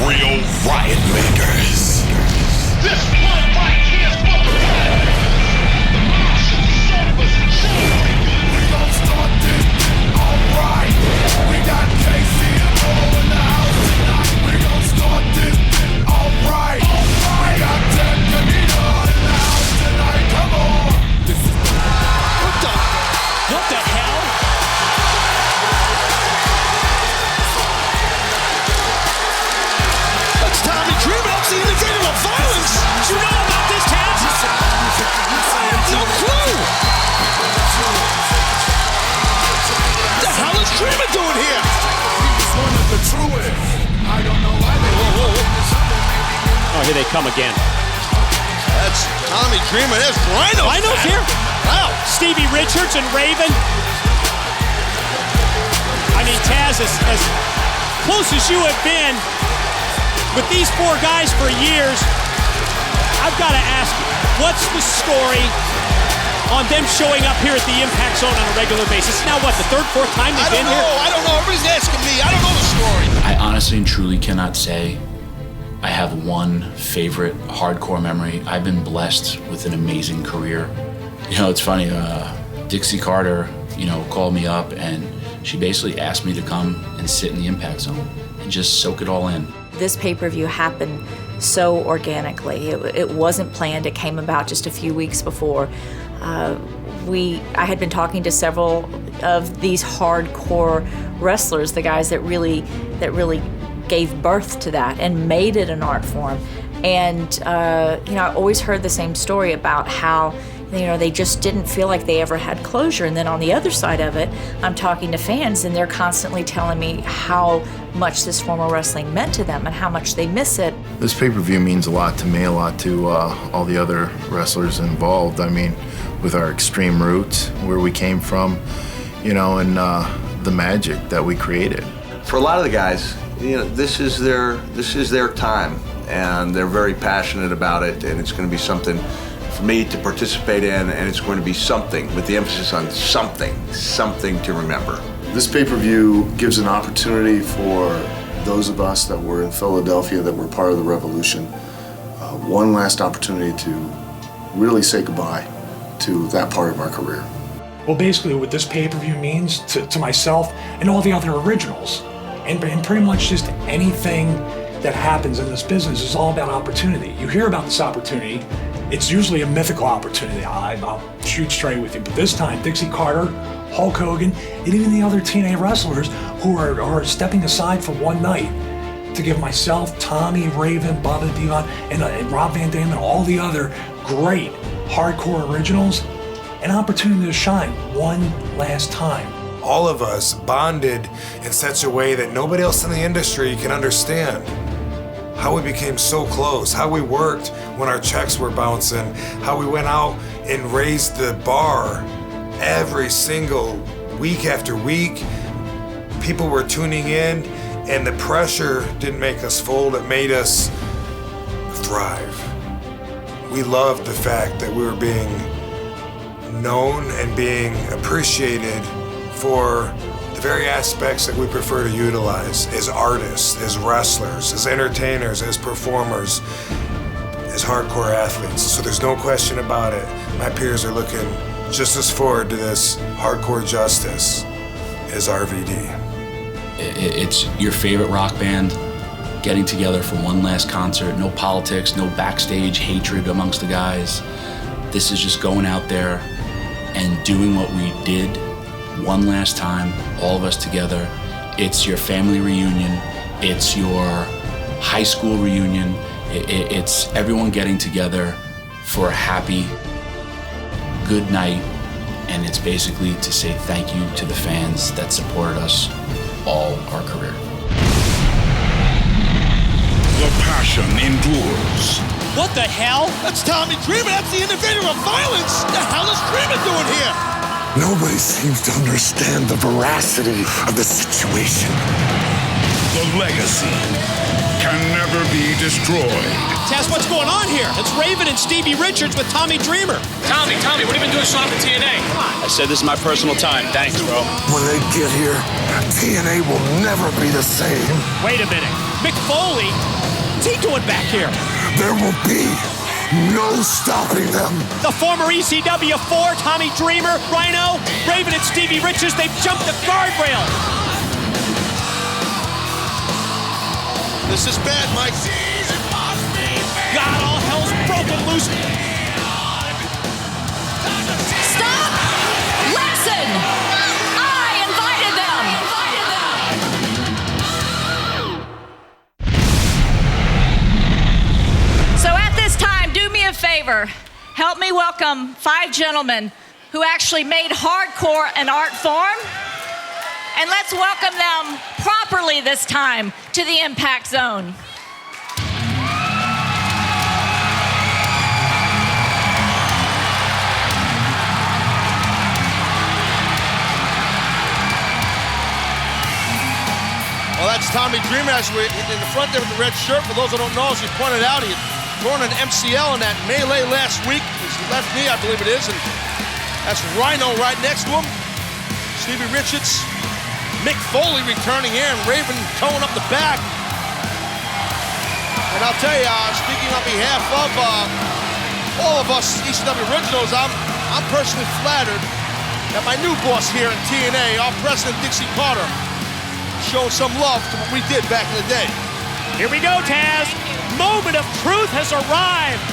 Real riot makers. This one right here's for the fans. The Martian Service Show. We gon' start this alright. We got Casey and Mo in the house tonight. We gon' start this alright. We got Ted Canita in the house tonight. Come on. This is What the hell? That's Tommy Dreamer. That's the indicator of violence. Do you know about this, Taz? I have no clue. What the hell is Dreamer doing here? He's one of the truest. I don't know why they Oh, here they come again. That's Tommy Dreamer. There's Rhino. Rhino's here? Wow. Stevie Richards and Raven. I mean, Taz, as close as you have been with these four guys for years, I've got to ask you, what's the story on them showing up here at the Impact Zone on a regular basis? Now what, the third, fourth time they've been here? I don't know. Everybody's asking me. I don't know the story. I honestly and truly cannot say I have one favorite hardcore memory. I've been blessed with an amazing career. You know, it's funny, Dixie Carter, called me up and she basically asked me to come and sit in the Impact Zone and just soak it all in. This pay-per-view happened so organically. It wasn't planned. It came about just a few weeks before. I had been talking to several of these hardcore wrestlers, the guys that really gave birth to that and made it an art form. And I always heard the same story about how they just didn't feel like they ever had closure. And then on the other side of it, I'm talking to fans and they're constantly telling me how much this form of wrestling meant to them and how much they miss it. This pay-per-view means a lot to me, a lot to all the other wrestlers involved. I mean, with our extreme roots, where we came from, and the magic that we created. For a lot of the guys, this is their time, and they're very passionate about it, and it's going to be something for me to participate in, and it's going to be something, with the emphasis on something to remember. This pay-per-view gives an opportunity for those of us that were in Philadelphia, that were part of the revolution, one last opportunity to really say goodbye to that part of our career. Well, basically what this pay-per-view means to myself and all the other originals, and pretty much just anything that happens in this business is all about opportunity. You hear about this opportunity, it's usually a mythical opportunity. I'll shoot straight with you, but this time Dixie Carter, Hulk Hogan, and even the other TNA wrestlers who are stepping aside for one night to give myself, Tommy, Raven, Bubba Dion, and Rob Van Dam, and all the other great hardcore originals an opportunity to shine one last time. All of us bonded in such a way that nobody else in the industry can understand. How we became so close, how we worked when our checks were bouncing, how we went out and raised the bar every single week after week. People were tuning in, and the pressure didn't make us fold, it made us thrive. We loved the fact that we were being known and being appreciated for the very aspects that we prefer to utilize as artists, as wrestlers, as entertainers, as performers, as hardcore athletes. So there's no question about it. My peers are looking just as forward to this hardcore justice as RVD. It's your favorite rock band getting together for one last concert. No politics, no backstage hatred amongst the guys. This is just going out there and doing what we did one last time, all of us together. It's your family reunion. It's your high school reunion. It's everyone getting together for a happy, good night. And it's basically to say thank you to the fans that supported us all our career. The passion endures. What the hell? That's Tommy Dreamer. That's the innovator of violence. What the hell is Dreamer doing here? Nobody seems to understand the veracity of the situation. The legacy can never be destroyed. Taz, what's going on here? It's Raven and Stevie Richards with Tommy Dreamer. Tommy, what have you been doing showing up at TNA? Come on. I said this is my personal time. Thanks, bro. When they get here, TNA will never be the same. Wait a minute. Mick Foley, what's he doing back here? There will be no stopping them. The former ECW 4, Tommy Dreamer, Rhino, Raven, and Stevie Richards, they've jumped the guardrail. This is bad, Mike. God, all hell's broken loose. Stop! Listen! I invited them! So at this time, do me a favor. Help me welcome 5 gentlemen who actually made hardcore an art form. And let's welcome them properly this time to the Impact Zone. Well, that's Tommy Dreamer as we in the front there with the red shirt. For those who don't know, as you pointed out, he had torn an MCL in that melee last week. His left knee, I believe it is, and that's Rhino right next to him. Stevie Richards, Mick Foley returning here, and Raven towing up the back. And I'll tell you, speaking on behalf of all of us ECW originals, I'm personally flattered that my new boss here in TNA, our president Dixie Carter, showing some love to what we did back in the day. Here we go, Taz. Moment of truth has arrived.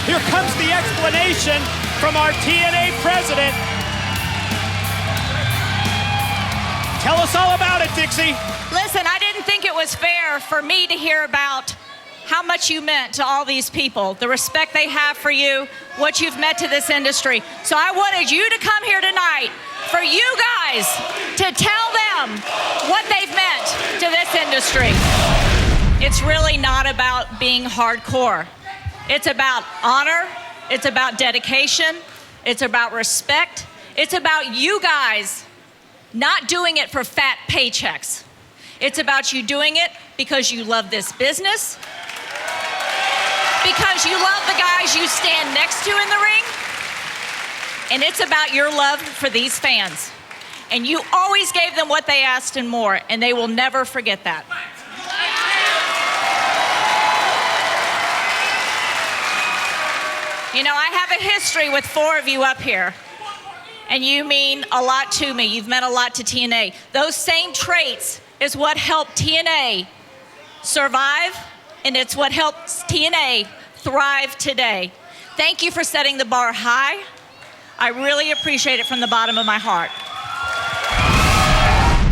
Here comes the explanation from our TNA president. Tell us all about it, Dixie. Listen, I didn't think it was fair for me to hear about how much you meant to all these people, the respect they have for you, what you've meant to this industry. So I wanted you to come here tonight for you guys to tell them what they've meant to this industry. It's really not about being hardcore. It's about honor. It's about dedication. It's about respect. It's about you guys not doing it for fat paychecks. It's about you doing it because you love this business, because you love the guys you stand next to in the ring, and it's about your love for these fans. And you always gave them what they asked and more, and they will never forget that. You know, I have a history with 4 of you up here, and you mean a lot to me. You've meant a lot to TNA. Those same traits is what helped TNA survive, and it's what helps TNA thrive today. Thank you for setting the bar high. I really appreciate it from the bottom of my heart.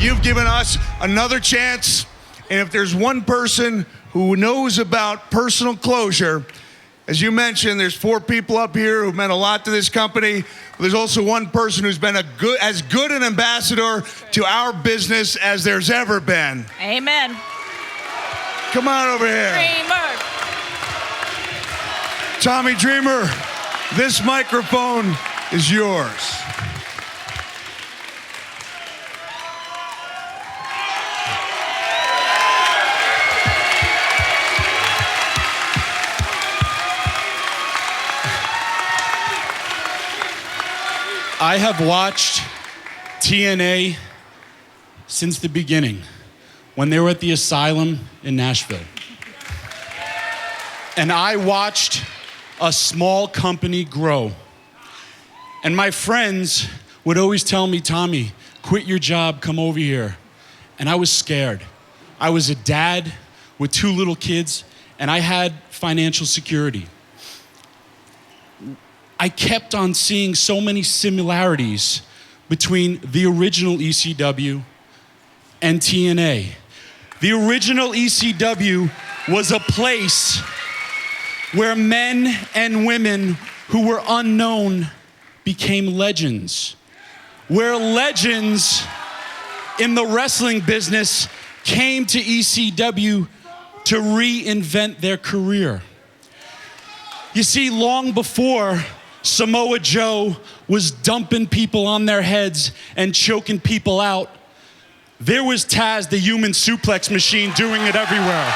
You've given us another chance, and if there's one person who knows about personal closure, as you mentioned, there's 4 people up here who've meant a lot to this company. There's also one person who's been as good an ambassador to our business as there's ever been. Amen. Come on over here. Dreamer. Tommy Dreamer, this microphone is yours. I have watched TNA since the beginning, when they were at the asylum in Nashville. And I watched a small company grow. And my friends would always tell me, Tommy, quit your job, come over here. And I was scared. I was a dad with 2 little kids, and I had financial security. I kept on seeing so many similarities between the original ECW and TNA. The original ECW was a place where men and women who were unknown became legends, where legends in the wrestling business came to ECW to reinvent their career. You see, long before Samoa Joe was dumping people on their heads and choking people out, there was Taz, the human suplex machine, doing it everywhere.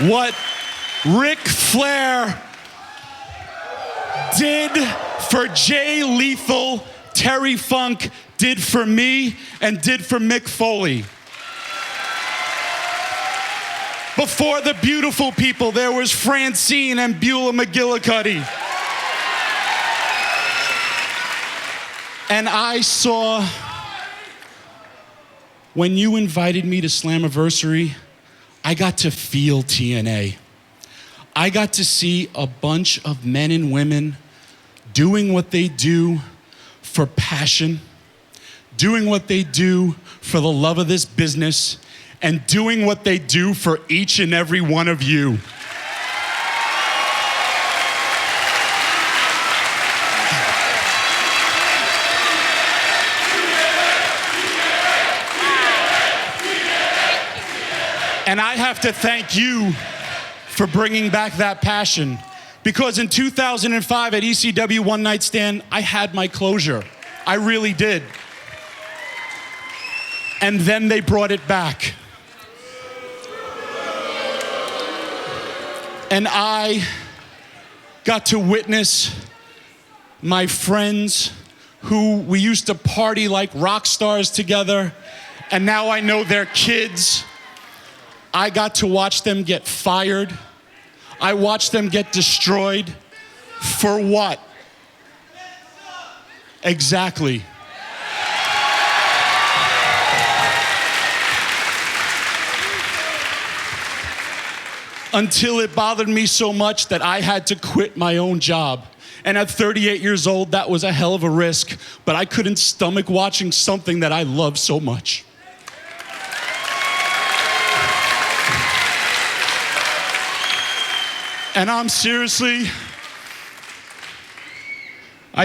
What Ric Flair did for Jay Lethal, Terry Funk did for me and did for Mick Foley. Before the beautiful people, there was Francine and Beulah McGillicuddy. And I saw, when you invited me to Slammiversary, I got to feel TNA. I got to see a bunch of men and women doing what they do for passion, doing what they do for the love of this business, and doing what they do for each and every one of you. And I have to thank you for bringing back that passion. Because in 2005 at ECW One Night Stand, I had my closure. I really did. And then they brought it back. And I got to witness my friends who we used to party like rock stars together, and now I know their kids. I got to watch them get fired. I watched them get destroyed. For what? Exactly. Until it bothered me so much that I had to quit my own job. And at 38 years old, that was a hell of a risk, but I couldn't stomach watching something that I love so much. And I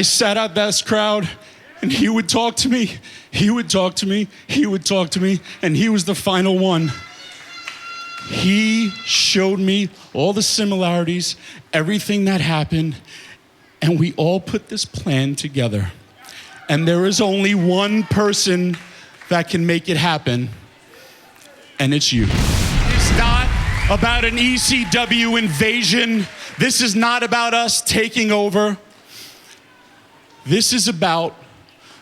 sat out that crowd, and he would talk to me, he would talk to me, he would talk to me, and he was the final one. He showed me all the similarities, everything that happened, and we all put this plan together. And there is only one person that can make it happen, and it's you. It's not about an ECW invasion. This is not about us taking over. This is about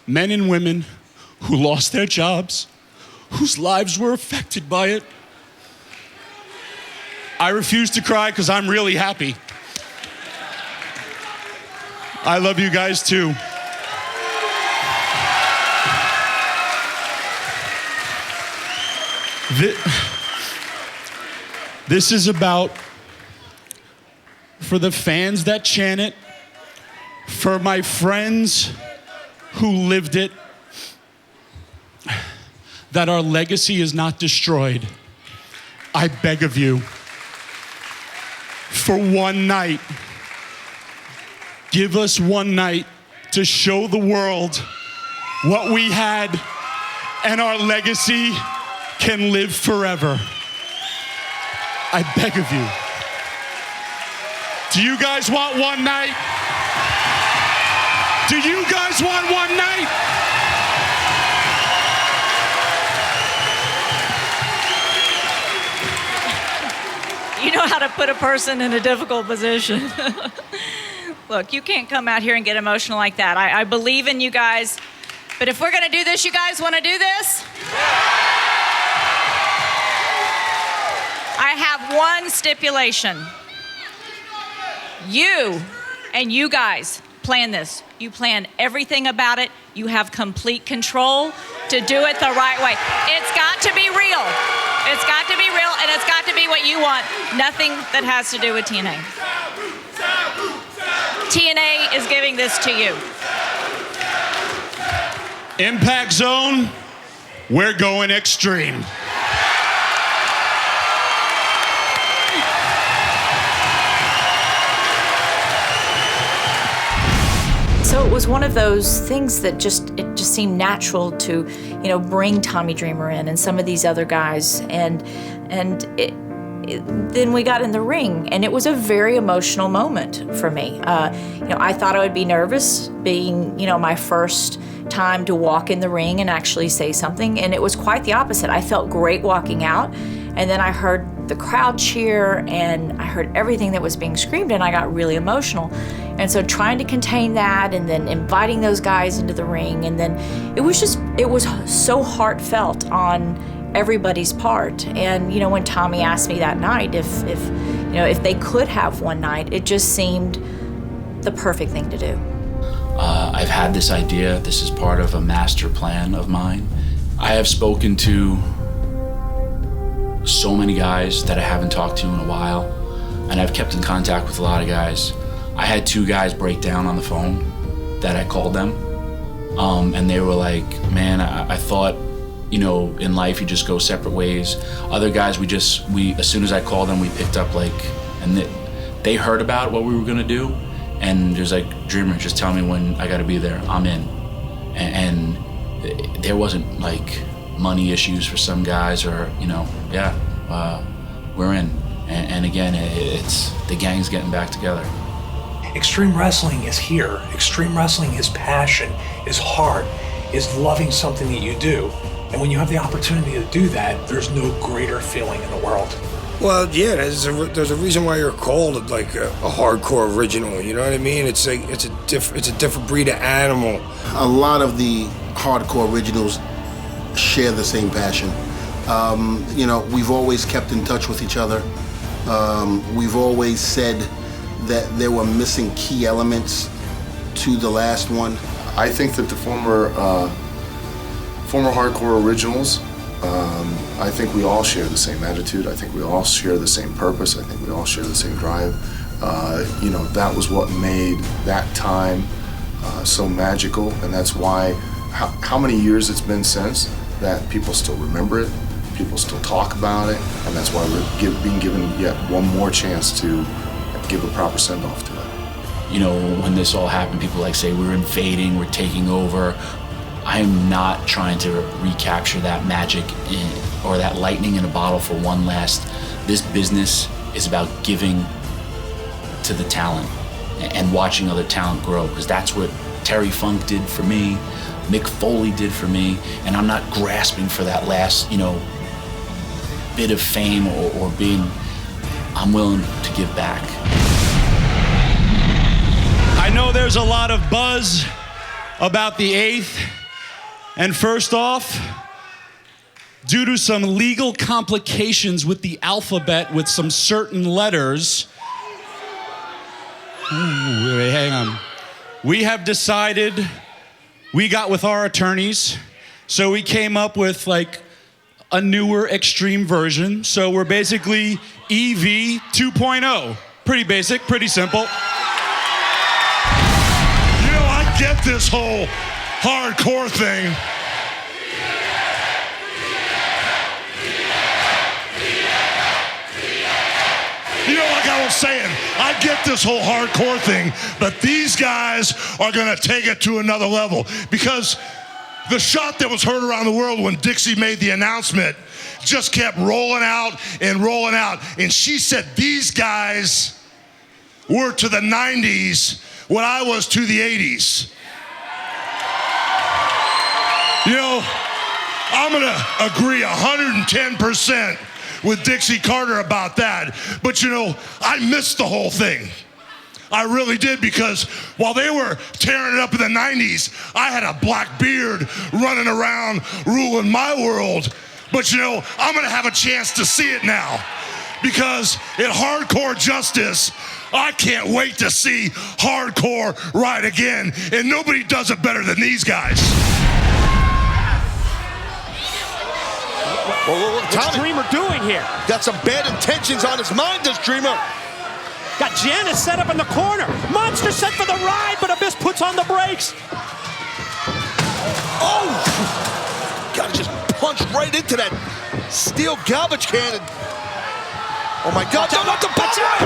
men and women who lost their jobs, whose lives were affected by it. I refuse to cry because I'm really happy. I love you guys too. This is about, for the fans that chant it, for my friends who lived it, that our legacy is not destroyed. I beg of you, for one night, give us one night to show the world what we had, and our legacy can live forever. I beg of you. Do you guys want one night? Do you guys want one night? You know how to put a person in a difficult position. Look, you can't come out here and get emotional like that. I believe in you guys. But if we're going to do this, you guys want to do this? I have one stipulation. You and you guys plan this. You plan everything about it. You have complete control to do it the right way. It's got to be real. It's got to be real, and it's got to be what you want. Nothing that has to do with TNA. TNA is giving this to you. Impact Zone, we're going extreme. So it was one of those things that just seemed natural to, bring Tommy Dreamer in and some of these other guys, and then we got in the ring, and it was a very emotional moment for me. I thought I would be nervous, being my first time to walk in the ring and actually say something, and it was quite the opposite. I felt great walking out, and then I heard the crowd cheer, and I heard everything that was being screamed, and I got really emotional. And so trying to contain that, and then inviting those guys into the ring, and then it was so heartfelt on everybody's part. And when Tommy asked me that night if they could have one night, it just seemed the perfect thing to do. I've had this idea. This is part of a master plan of mine. I have spoken to so many guys that I haven't talked to in a while, and I've kept in contact with a lot of guys. I had 2 guys break down on the phone that I called them, and they were like, man, I thought, in life you just go separate ways. Other guys, we as soon as I called them, we picked up and they heard about what we were gonna do, and there's like, Dreamer, just tell me when I gotta be there, I'm in. And there wasn't money issues for some guys, or we're in. And again, it's the gang's getting back together. Extreme wrestling is here. Extreme wrestling is passion, is heart, is loving something that you do. And when you have the opportunity to do that, there's no greater feeling in the world. Well, yeah, there's a reason why you're called a hardcore original. You know what I mean? It's a different breed of animal. A lot of the hardcore originals share the same passion. We've always kept in touch with each other. We've always said that there were missing key elements to the last one. I think that the former hardcore originals, I think we all share the same attitude. I think we all share the same purpose. I think we all share the same drive. That was what made that time so magical, and that's why how many years it's been since that people still remember it, people still talk about it, and that's why we're being given yet one more chance to give a proper send-off to it. When this all happened, people say we're invading, we're taking over. I'm not trying to recapture that magic or that lightning in a bottle for one last. This business is about giving to the talent and watching other talent grow, because that's what Terry Funk did for me, Mick Foley did for me, and I'm not grasping for that last, bit of fame or being. I'm willing to give back. I know there's a lot of buzz about the 8th. And first off, due to some legal complications with the alphabet with some certain letters, hang on. We have decided, we got with our attorneys, so we came up with a newer extreme version. So we're basically EV 2.0. Pretty basic, pretty simple. I get this whole hardcore thing. Like I was saying, I get this whole hardcore thing, but these guys are going to take it to another level, because the shot that was heard around the world when Dixie made the announcement just kept rolling out and rolling out. And she said these guys were to the 90s what I was to the 80s. I'm going to agree 110% with Dixie Carter about that. But I missed the whole thing. I really did, because while they were tearing it up in the 90s, I had a black beard running around ruling my world. But I'm going to have a chance to see it now, because at Hardcore Justice, I can't wait to see hardcore right again, and nobody does it better than these guys. What's Dreamer doing here? Got some bad intentions on his mind, does Dreamer. Got Janice set up in the corner. Monster set for the ride, but Abyss puts on the brakes. Oh! Gotta just punch right into that steel garbage can. Oh my God! Don't let the punch it!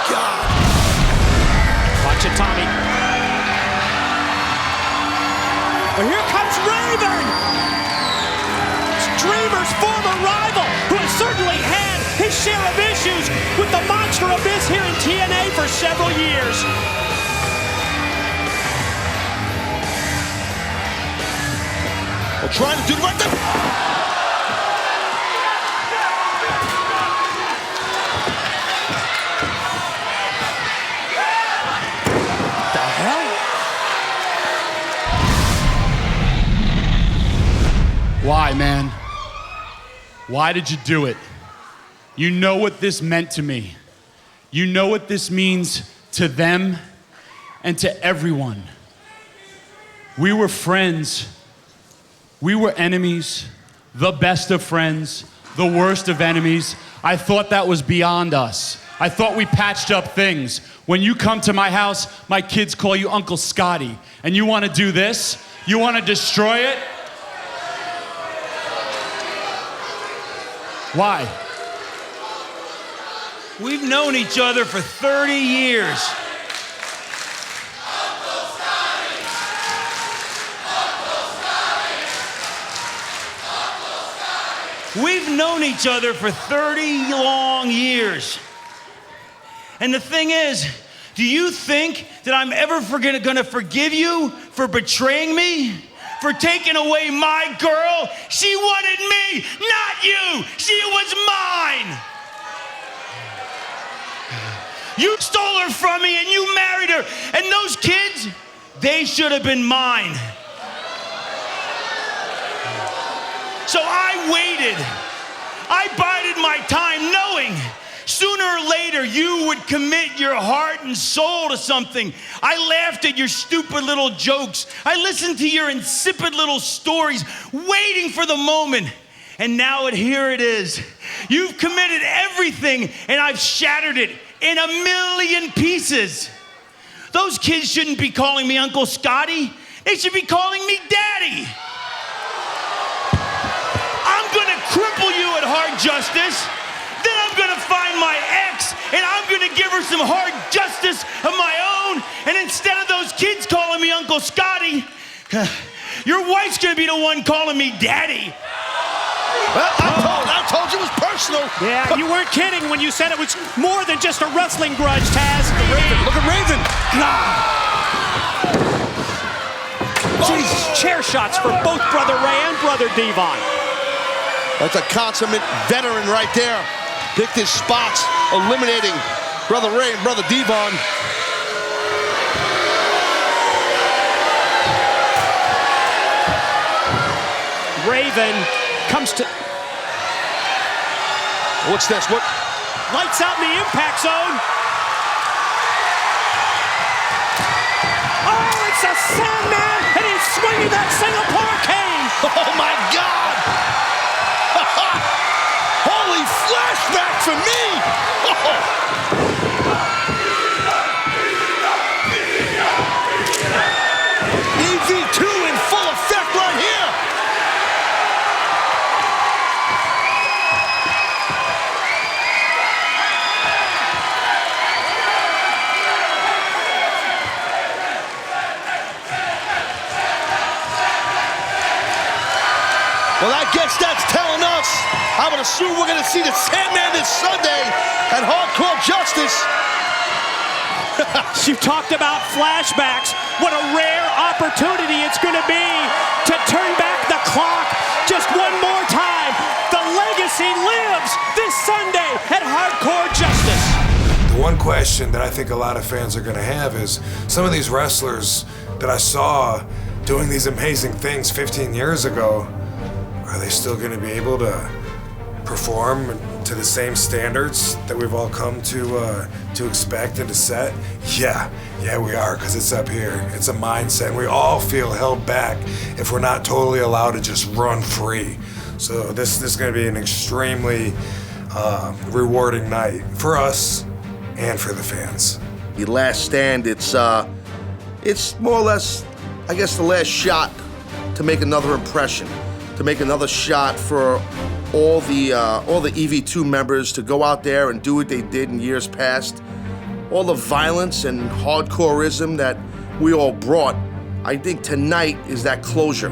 God! Watch it, Tommy. But here comes Raven! Dreamer's former rival, who has certainly had his share of issues with the Monster Abyss here in TNA for several years. Well, trying to do the right thing. Why, man? Why did you do it? You know what this meant to me. You know what this means to them and to everyone. We were friends. We were enemies, the best of friends, the worst of enemies. I thought that was beyond us. I thought we patched up things. When you come to my house, my kids call you Uncle Scotty, and you want to do this? You want to destroy it? Why? We've known each other for 30 years. We've known each other for 30 long years. And the thing is, do you think that I'm ever gonna forgive you for betraying me? For taking away my girl? She wanted me, not you! She was mine! You stole her from me and you married her, and those kids, they should have been mine. So I waited. I bided my time knowing sooner or later you would commit your heart and soul to something. I laughed at your stupid little jokes. I listened to your insipid little stories, waiting for the moment. And now here it is. You've committed everything and I've shattered it in a million pieces. Those kids shouldn't be calling me Uncle Scotty. They should be calling me Daddy. I'm gonna cripple you at hard justice. Then I'm gonna find my ex and I'm gonna give her some hard justice of my own. And instead of those kids calling me Uncle Scotty, your wife's gonna be the one calling me Daddy. Well, I told you it was personal. Yeah, you weren't kidding when you said it was more than just a wrestling grudge, Taz. Look at Raven. Jesus, chair shots for both Brother Ray and Brother Devon. That's a consummate veteran right there. Picked his spots, eliminating Brother Ray and Brother Devon. Raven comes to... What's this? What? Lights out in the impact zone. Oh, it's a Sandman, and he's swinging that Singapore cane. Oh, my God. Holy flashback for me. EV2 in full effect right here. Well, I guess that's telling us. I would assume we're going to see the Sandman this Sunday at HardCORE Justice. You've talked about flashbacks. What a rare opportunity it's going to be to turn back the clock just one more time. The legacy lives this Sunday at HardCORE Justice. The one question that I think a lot of fans are going to have is some of these wrestlers that I saw doing these amazing things 15 years ago, are they still going to be able to perform to the same standards that we've all come to expect and to set? Yeah, we are, because it's up here. It's a mindset, and we all feel held back if we're not totally allowed to just run free. So this is going to be an extremely rewarding night for us and for the fans. The last stand, it's more or less, I guess, the last shot to make another impression. To make another shot for all the EV2 members to go out there and do what they did in years past. All the violence and hardcoreism that we all brought, I think tonight is that closure.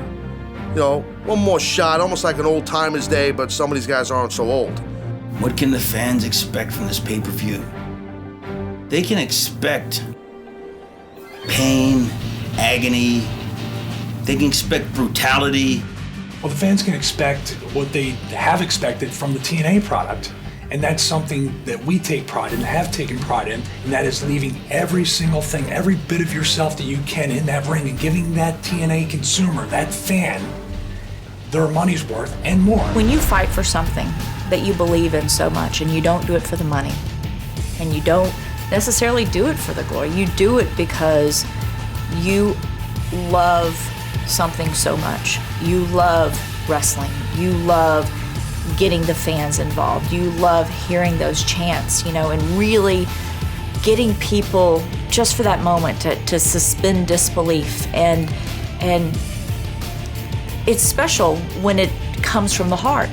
You know, one more shot, almost like an old timers day, but some of these guys aren't so old. What can the fans expect from this pay-per-view? They can expect pain, agony. They can expect brutality. Well, the fans can expect what they have expected from the TNA product. And that's something that we take pride in, have taken pride in, and that is leaving every single thing, every bit of yourself that you can in that ring and giving that TNA consumer, that fan, their money's worth and more. When you fight for something that you believe in so much and you don't do it for the money and you don't necessarily do it for the glory, you do it because you love something so much. You love wrestling. You love getting the fans involved. You love hearing those chants, and really getting people just for that moment to suspend disbelief. And it's special when it comes from the heart.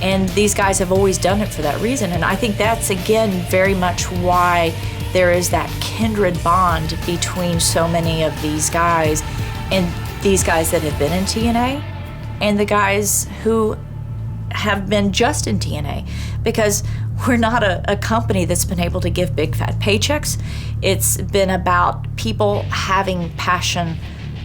And these guys have always done it for that reason. And I think that's, again, very much why there is that kindred bond between so many of these guys, and these guys that have been in TNA and the guys who have been just in TNA, because we're not a company that's been able to give big fat paychecks. It's been about people having passion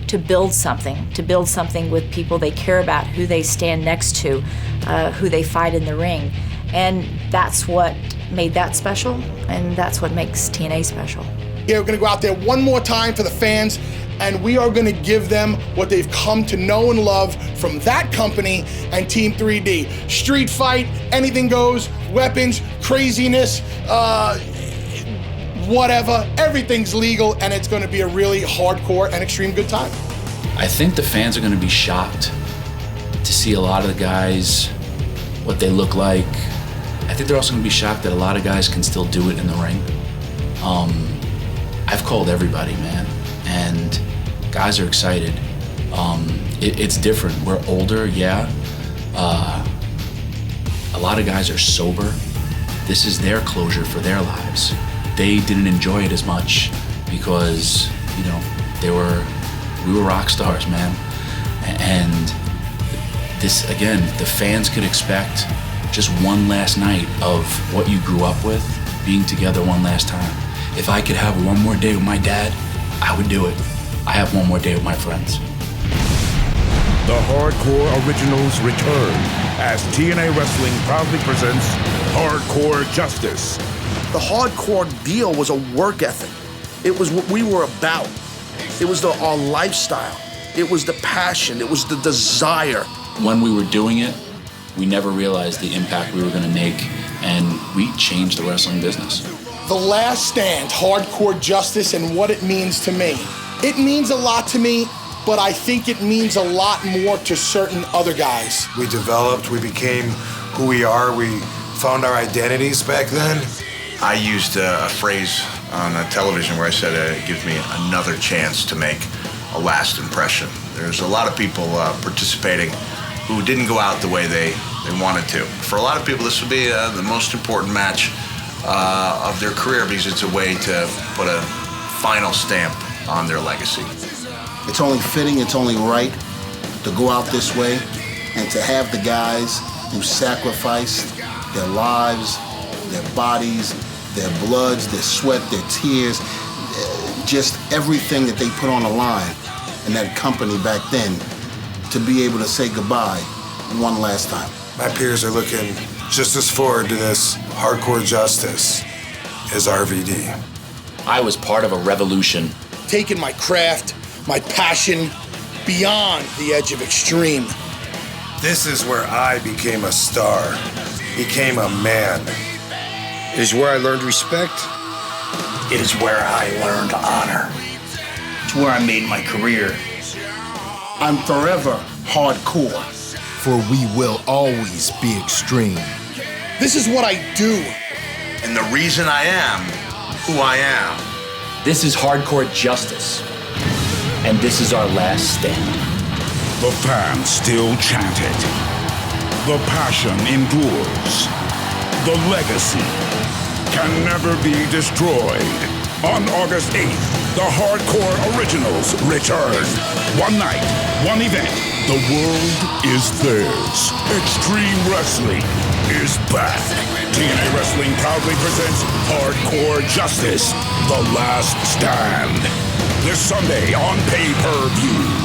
to build something with people they care about, who they stand next to, who they fight in the ring. And that's what made that special, and that's what makes TNA special. Yeah, we're gonna go out there one more time for the fans, and we are gonna give them what they've come to know and love from that company and Team 3D. Street fight, anything goes, weapons, craziness, whatever, everything's legal, and it's gonna be a really hardcore and extreme good time. I think the fans are gonna be shocked to see a lot of the guys, what they look like. I think they're also gonna be shocked that a lot of guys can still do it in the ring. I've called everybody, man, and guys are excited. It's different. We're older, yeah. A lot of guys are sober. This is their closure for their lives. They didn't enjoy it as much because, we were rock stars, man. And this, again, the fans could expect just one last night of what you grew up with, being together one last time. If I could have one more day with my dad, I would do it. I have one more day with my friends. The HardCORE Originals return as TNA Wrestling proudly presents HardCORE Justice. The HardCORE deal was a work ethic. It was what we were about. It was our lifestyle. It was the passion. It was the desire. When we were doing it, we never realized the impact we were going to make, and we changed the wrestling business. The Last Stand, HardCORE Justice, and what it means to me. It means a lot to me, but I think it means a lot more to certain other guys. We developed, we became who we are, we found our identities back then. I used a phrase on television where I said it gives me another chance to make a last impression. There's a lot of people participating who didn't go out the way they wanted to. For a lot of people, this would be the most important match of their career because it's a way to put a final stamp on their legacy. It's only fitting, it's only right to go out this way and to have the guys who sacrificed their lives, their bodies, their bloods, their sweat, their tears, just everything that they put on the line in that company back then, to be able to say goodbye one last time. My peers are looking just as forward to this HardCORE Justice as RVD. I was part of a revolution. Taking my craft, my passion, beyond the edge of extreme. This is where I became a star, became a man. It is where I learned respect. It is where I learned honor. It's where I made my career. I'm forever hardcore. For we will always be extreme. This is what I do. And the reason I am who I am. This is HardCORE Justice, and this is our last stand. The fans still chant it. The passion endures. The legacy can never be destroyed. On August 8th, the HardCORE Originals return. One night, one event. The world is theirs. Extreme Wrestling is back. TNA Wrestling proudly presents HardCORE Justice, The Last Stand. This Sunday on pay-per-view.